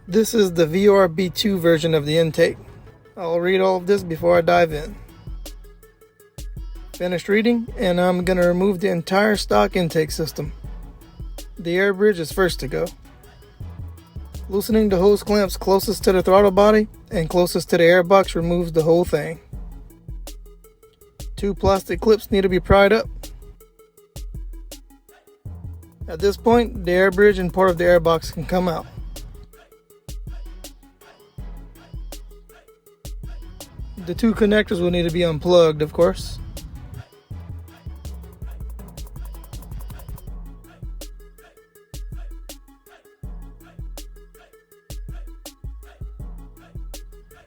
This is the VR-B2 version of the intake. I'll read all of this before I dive in. Finished reading, and I'm going to remove the entire stock intake system. The air bridge is first to go. Loosening the hose clamps closest to the throttle body and closest to the air box removes the whole thing. 2 plastic clips need to be pried up. At this point, the air bridge and part of the air box can come out. The 2 connectors will need to be unplugged, of course.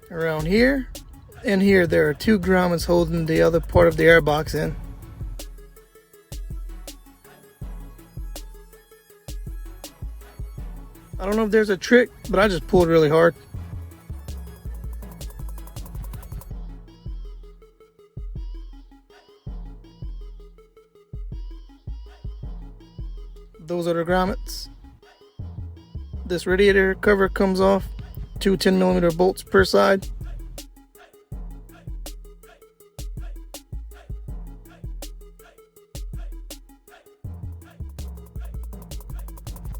Around here and here there are 2 grommets holding the other part of the air box in. I don't know if there's a trick, but I just pulled really hard. Those are the grommets. This radiator cover comes off, 2 10mm bolts per side.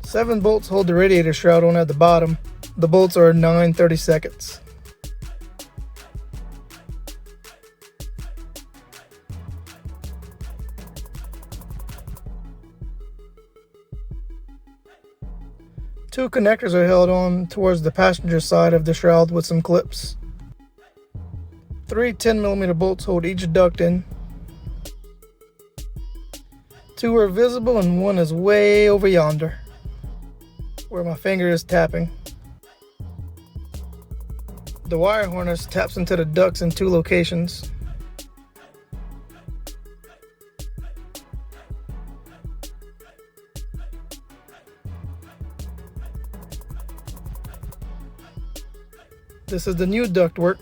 Seven bolts hold the radiator shroud on at the bottom. The bolts are 9/32. Two connectors are held on towards the passenger side of the shroud with some clips. 3 10mm bolts hold each duct in. 2 are visible and 1 is way over yonder, where my finger is tapping. The wire harness taps into the ducts in 2 locations. This is the new ductwork,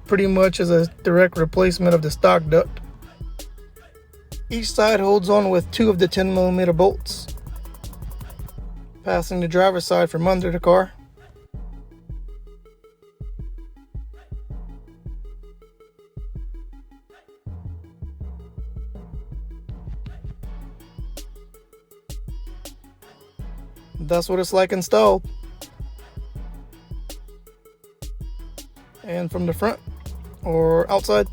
pretty much as a direct replacement of the stock duct. Each side holds on with 2 of the 10mm bolts, passing the driver's side from under the car. That's what it's like installed. And from the front or outside.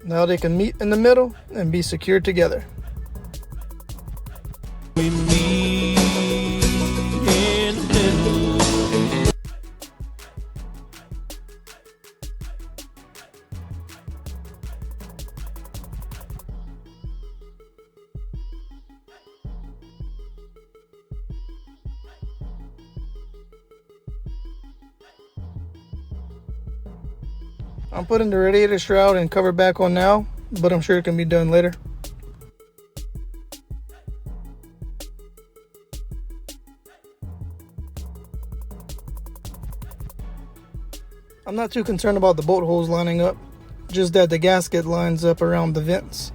Now they can meet in the middle and be secured together. We meet in the middle. I'm putting the radiator shroud and cover back on now, but I'm sure it can be done later. I'm not too concerned about the bolt holes lining up, just that the gasket lines up around the vents.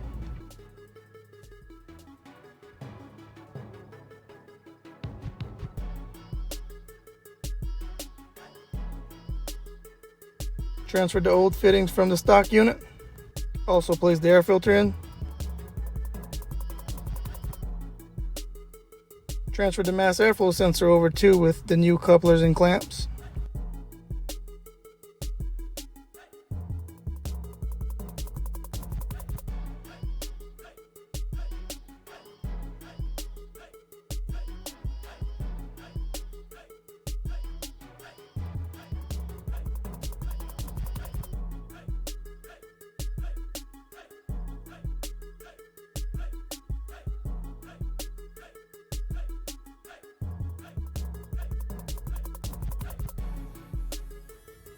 Transferred the old fittings from the stock unit. Also placed the air filter in. Transferred the mass airflow sensor over too with the new couplers and clamps.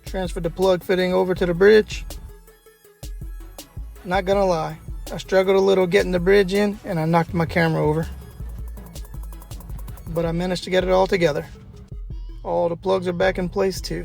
Transferred the plug fitting over to the bridge. Not gonna lie, I struggled a little getting the bridge in and I knocked my camera over. But I managed to get it all together. All the plugs are back in place too.